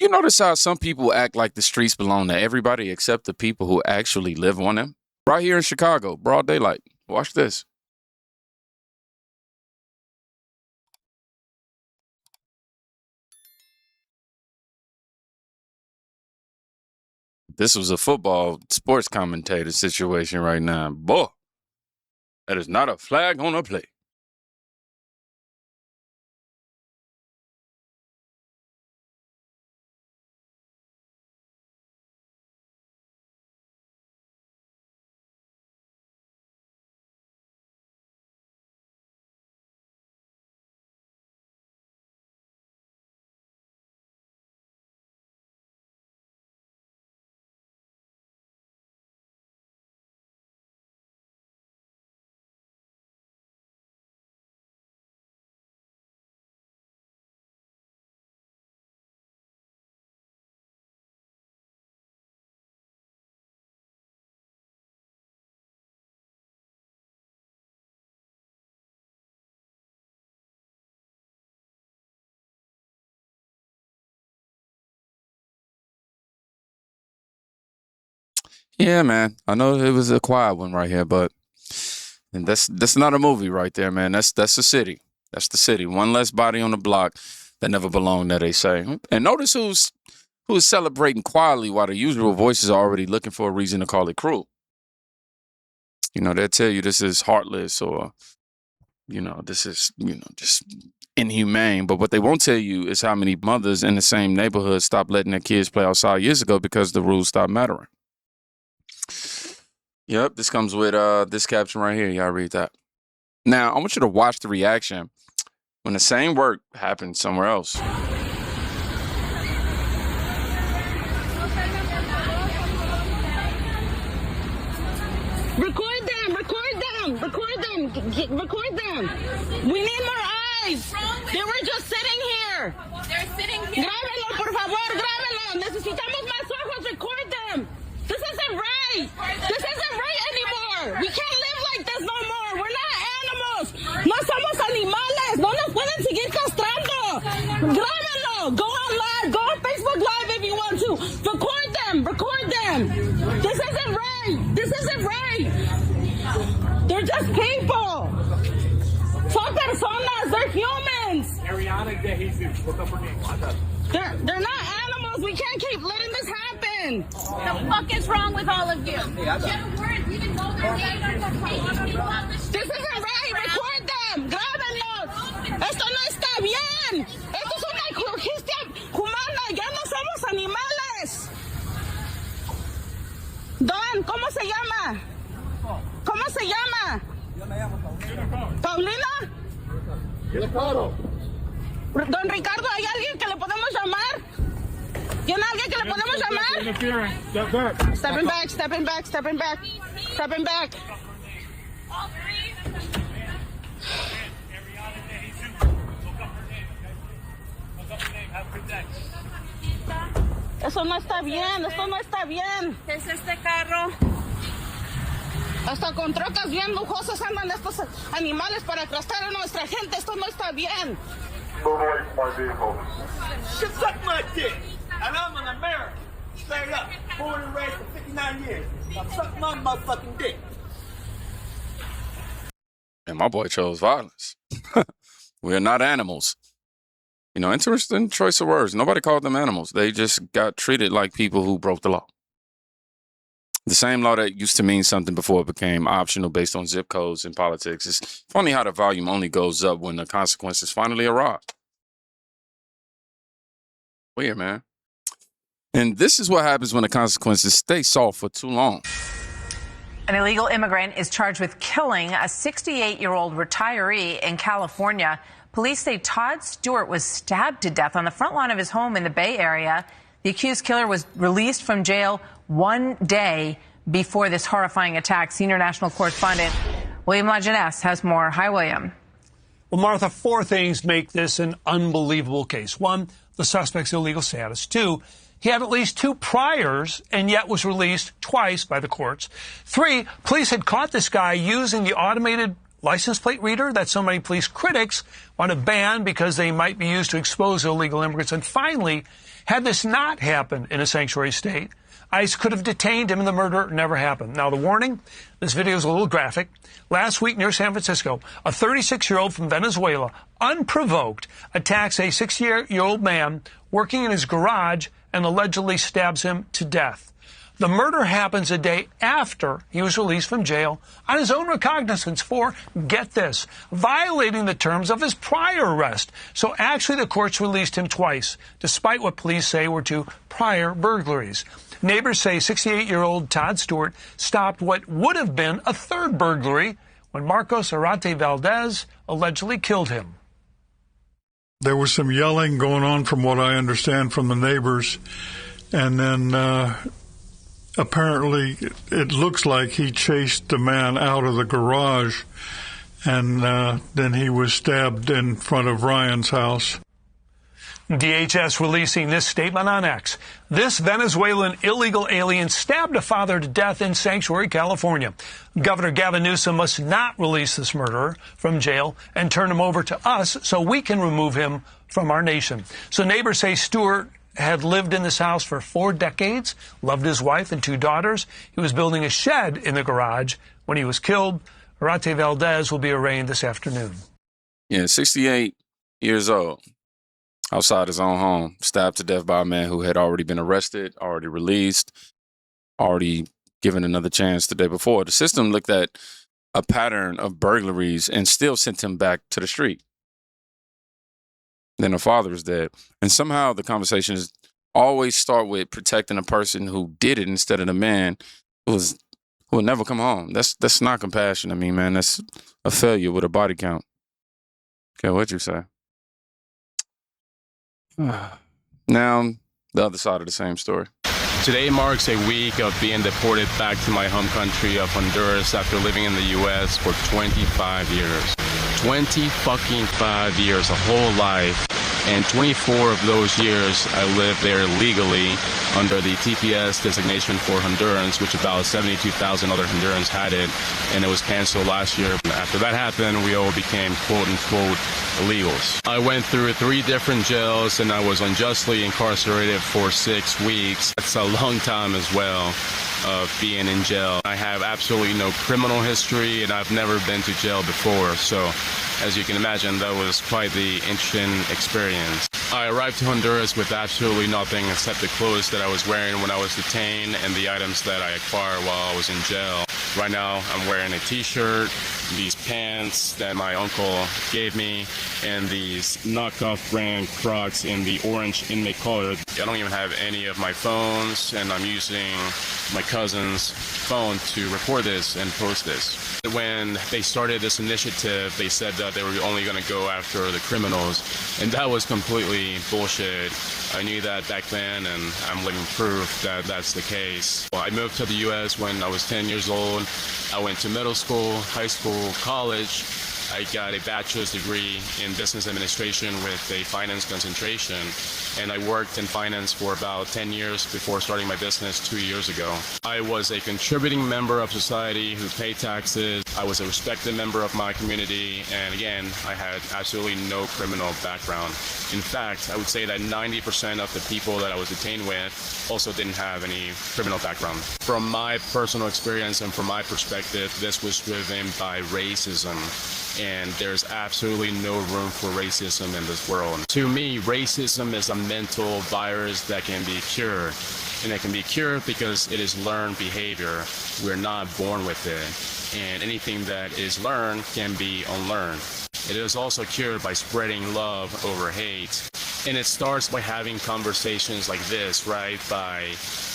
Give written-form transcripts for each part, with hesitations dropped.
You notice how some people act like the streets belong to everybody except the people who actually live on them? Right here in Chicago, broad daylight. Watch this. This was a football sports commentator situation right now. Boy, that is not a flag on a play. Yeah, man. I know it was a quiet one right here, but and that's not a movie right there, man. That's the city. That's the city. One less body on the block that never belonged there, they say. And notice who's celebrating quietly while the usual voices are already looking for a reason to call it cruel. You know, they'll tell you this is heartless or, this is, just inhumane. But what they won't tell you is how many mothers in the same neighborhood stopped letting their kids play outside years ago because the rules stopped mattering. Yep, this comes with this caption right here. Y'all read that. Now, I want you to watch the reaction when the same work happens somewhere else. Record them, record them, record them, record them. We need more eyes. They were just sitting here. They're sitting here. Grábenlo, por favor, grábenlo. Necesitamos más ojos, record them. This isn't right. This isn't right anymore. We can't live like this no more. We're not animals. No somos animales. No nos pueden seguir castrando. Grábenlo. Go on live. Go on Facebook Live if you want to. Record them. Record them. This isn't right. This isn't right. They're just people. Son personas. They're humans. They're not animals. We can't keep letting this happen. The fuck is wrong with all of you? This isn't right. Record them. Grábenlos. Esto no está bien. Esto es una injusticia humana. Ya no somos animales. Don, ¿cómo se llama? ¿Cómo se llama? ¿Paulina? Don Ricardo, ¿hay alguien que le podemos llamar? ¿Tiene alguien que le podemos llamar? Stepping back, stepping back, stepping back, stepping back. Eso no está bien, esto no está bien. ¿Qué es este carro? Hasta con trocas bien lujosas andan estos animales para aplastar a nuestra gente. Esto no está bien. Move away from my vehicle. Shit, suck my dick. And I'm an American. Straight up. Born and raised for 59 years. Now suck my motherfucking dick. And my boy chose violence. We're not animals. Interesting choice of words. Nobody called them animals. They just got treated like people who broke the law. The same law that used to mean something before it became optional based on zip codes and politics. It's funny how the volume only goes up when the consequences finally arrive. Weird, man. And this is what happens when the consequences stay soft for too long. An illegal immigrant is charged with killing a 68-year-old retiree in California. Police say Todd Stewart was stabbed to death on the front lawn of his home in the Bay Area. The accused killer was released from jail one day before this horrifying attack. Senior national correspondent William Lajeunesse has more. Hi, William. Well, Martha, four things make this an unbelievable case. One, the suspect's illegal status. Two, he had at least two priors and yet was released twice by the courts. Three, police had caught this guy using the automated license plate reader that so many police critics want to ban because they might be used to expose illegal immigrants. And finally, had this not happened in a sanctuary state, ICE could have detained him and the murder never happened. Now, the warning, this video is a little graphic. Last week near San Francisco, a 36-year-old from Venezuela, unprovoked, attacks a 60-year-old man working in his garage and allegedly stabs him to death. The murder happens a day after he was released from jail on his own recognizance for, get this, violating the terms of his prior arrest. So actually the courts released him twice, despite what police say were two prior burglaries. Neighbors say 68-year-old Todd Stewart stopped what would have been a third burglary when Marcos Arate Valdez allegedly killed him. There was some yelling going on from what I understand from the neighbors, and then apparently it looks like he chased the man out of the garage, and then he was stabbed in front of Ryan's house. DHS releasing this statement on X. This Venezuelan illegal alien stabbed a father to death in Sanctuary, California. Governor Gavin Newsom must not release this murderer from jail and turn him over to us so we can remove him from our nation. So neighbors say Stewart had lived in this house for 4 decades, loved his wife and 2 daughters. He was building a shed in the garage when he was killed. Arate Valdez will be arraigned this afternoon. Yeah, 68 years old, outside his own home, stabbed to death by a man who had already been arrested, already released, already given another chance the day before. The system looked at a pattern of burglaries and still sent him back to the street. Then the father is dead. And somehow the conversations always start with protecting a person who did it instead of the man who will never come home. That's not compassion. I mean, man, that's a failure with a body count. Okay, what'd you say? Now, the other side of the same story. Today marks a week of being deported back to my home country of Honduras after living in the U.S. for 25 years. 25 years, a whole life. And 24 of those years I lived there legally under the TPS designation for Hondurans, which about 72,000 other Hondurans had it, and it was canceled last year. After that happened, we all became quote-unquote illegals. I went through 3 different jails, and I was unjustly incarcerated for 6 weeks. That's a long time as well of being in jail. I have absolutely no criminal history, and I've never been to jail before, so as you can imagine, that was quite the interesting experience. I arrived to Honduras with absolutely nothing except the clothes that I was wearing when I was detained and the items that I acquired while I was in jail. Right now, I'm wearing a t-shirt, these pants that my uncle gave me, and these knockoff brand Crocs in the orange inmate color. I don't even have any of my phones, and I'm using my cousin's phone to record this and post this. When they started this initiative, they said that they were only going to go after the criminals, and that was completely bullshit. I knew that back then, and I'm living proof that that's the case. Well, I moved to the U.S. when I was 10 years old. I went to middle school, high school, college. I got a bachelor's degree in business administration with a finance concentration, and I worked in finance for about 10 years before starting my business 2 years ago. I was a contributing member of society who paid taxes. I was a respected member of my community, and again, I had absolutely no criminal background. In fact, I would say that 90% of the people that I was detained with also didn't have any criminal background. From my personal experience and from my perspective, this was driven by racism. And there's absolutely no room for racism in this world. To me, racism is a mental virus that can be cured. And it can be cured because it is learned behavior. We're not born with it. And anything that is learned can be unlearned. It is also cured by spreading love over hate. And it starts by having conversations like this, right? By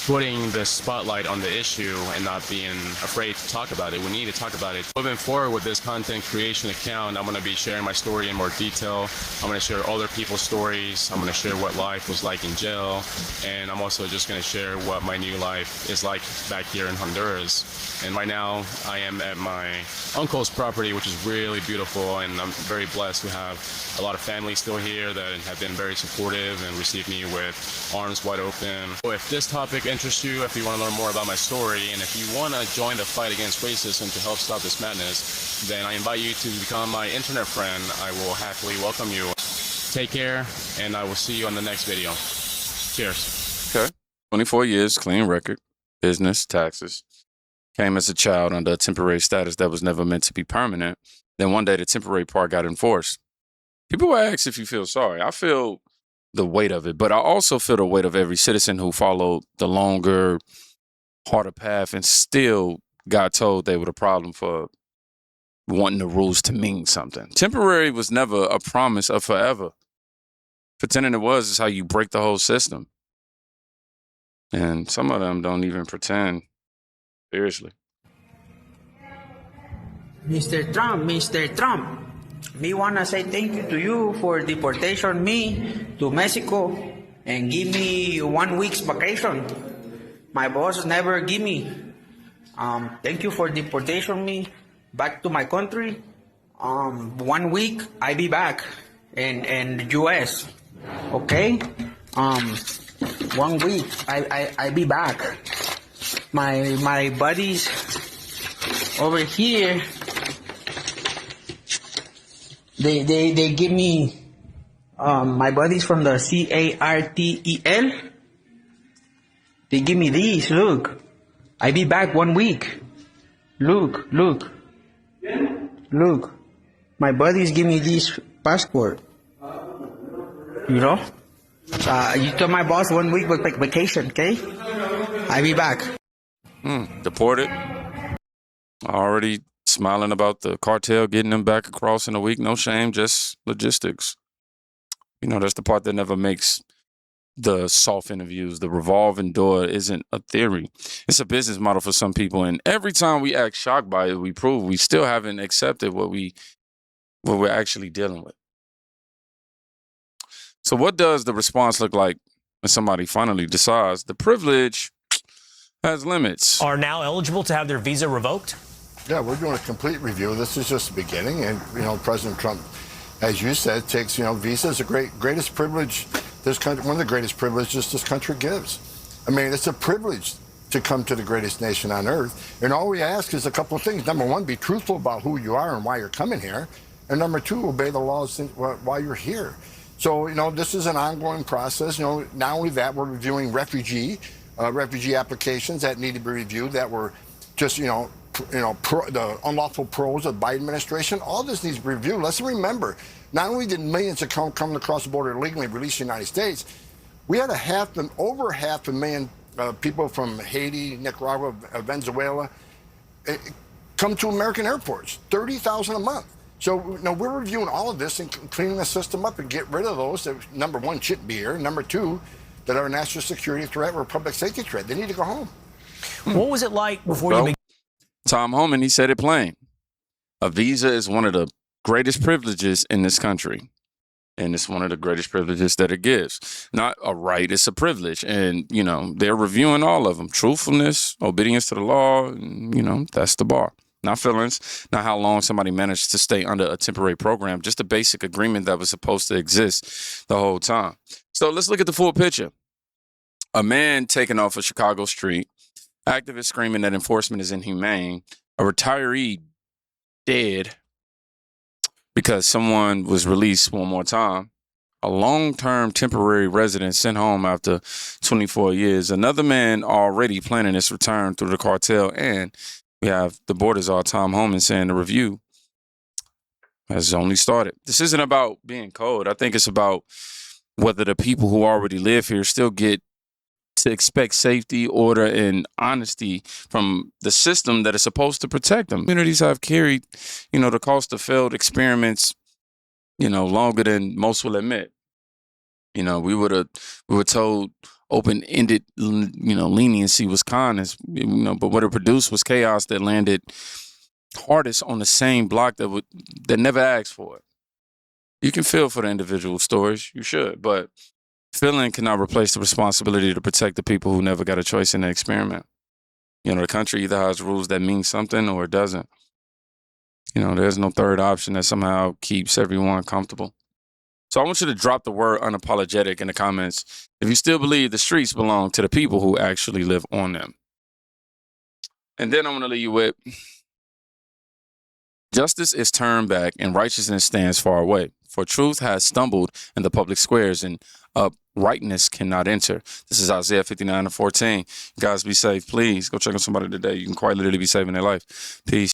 putting the spotlight on the issue and not being afraid to talk about it. We need to talk about it. Moving forward with this content creation account, I'm going to be sharing my story in more detail. I'm going to share other people's stories. I'm going to share what life was like in jail. And I'm also just going to share what my new life is like back here in Honduras. And right now, I am at my uncle's property, which is really beautiful. And I'm very blessed to have a lot of family still here that have been very very supportive and received me with arms wide open. If this topic interests you, if you want to learn more about my story, and if you want to join the fight against racism to help stop this madness, then I invite you to become my internet friend. I will happily welcome you. Take care, and I will see you on the next video. Cheers. Okay. 24 years, clean record, business, taxes. Came as a child under a temporary status that was never meant to be permanent. Then one day the temporary part got enforced. People will ask if you feel sorry. I feel the weight of it, but I also feel the weight of every citizen who followed the longer, harder path and still got told they were the problem for wanting the rules to mean something. Temporary was never a promise of forever. Pretending it was is how you break the whole system. And some of them don't even pretend. Seriously. Mr. Trump, me wanna say thank you to you for deportation me to Mexico and give me 1 week's vacation. My boss never give me. Thank you for deportation me back to my country. 1 week I be back in US. Okay? 1 week I be back. My buddies over here, they give me my buddies from the CARTEL. They give me these. Look, I be back 1 week. Look. My buddies give me this passport. You know, you tell my boss 1 week vacation. Okay, I be back. Deported. Already smiling about the cartel getting them back across in a week. No shame, just logistics. You know, that's the part that never makes the soft interviews. The revolving door isn't a theory. It's a business model for some people. And every time we act shocked by it, we prove we still haven't accepted what we're actually dealing with. So what does the response look like when somebody finally decides the privilege has limits? Are now eligible to have their visa revoked? Yeah, we're doing a complete review. This is just the beginning. And, President Trump, as you said, takes, visa is the greatest privilege this country, one of the greatest privileges this country gives. I mean, it's a privilege to come to the greatest nation on earth. And all we ask is a couple of things. Number one, be truthful about who you are and why you're coming here. And number two, obey the laws while you're here. So, this is an ongoing process. Not only that, we're reviewing refugee applications that need to be reviewed that were just, the unlawful pros of the Biden administration. All this needs to be reviewed. Let's remember, not only did millions of come across the border illegally release the United States, we had over half a million people from Haiti, Nicaragua, Venezuela come to American airports, 30,000 a month. So we're reviewing all of this and cleaning the system up and get rid of those that, number one, shouldn't be here. Number two, that are a national security threat or a public safety threat. They need to go home. What was it like before you began? Tom Homan, he said it plain. A visa is one of the greatest privileges in this country. And it's one of the greatest privileges that it gives. Not a right, it's a privilege. And, they're reviewing all of them. Truthfulness, obedience to the law, and, that's the bar. Not feelings, not how long somebody managed to stay under a temporary program, just a basic agreement that was supposed to exist the whole time. So let's look at the full picture. A man taken off a Chicago street, activists screaming that enforcement is inhumane, a retiree dead because someone was released one more time, a long-term temporary resident sent home after 24 years, another man already planning his return through the cartel, and we have the border czar Tom Homan saying the review has only started. This isn't about being cold. I think it's about whether the people who already live here still get to expect safety, order, and honesty from the system that is supposed to protect them. Communities have carried, the cost of failed experiments, longer than most will admit. We were told open-ended, leniency was kindness, but what it produced was chaos that landed hardest on the same block that never asked for it. You can feel for the individual stories, you should, but feeling cannot replace the responsibility to protect the people who never got a choice in the experiment. The country either has rules that mean something or it doesn't. There's no third option that somehow keeps everyone comfortable. So I want you to drop the word unapologetic in the comments if you still believe the streets belong to the people who actually live on them. And then I'm going to leave you with, justice is turned back and righteousness stands far away. For truth has stumbled in the public squares and uprightness cannot enter. This is Isaiah 59:14. You guys be safe. Please go check on somebody today. You can quite literally be saving their life. Peace.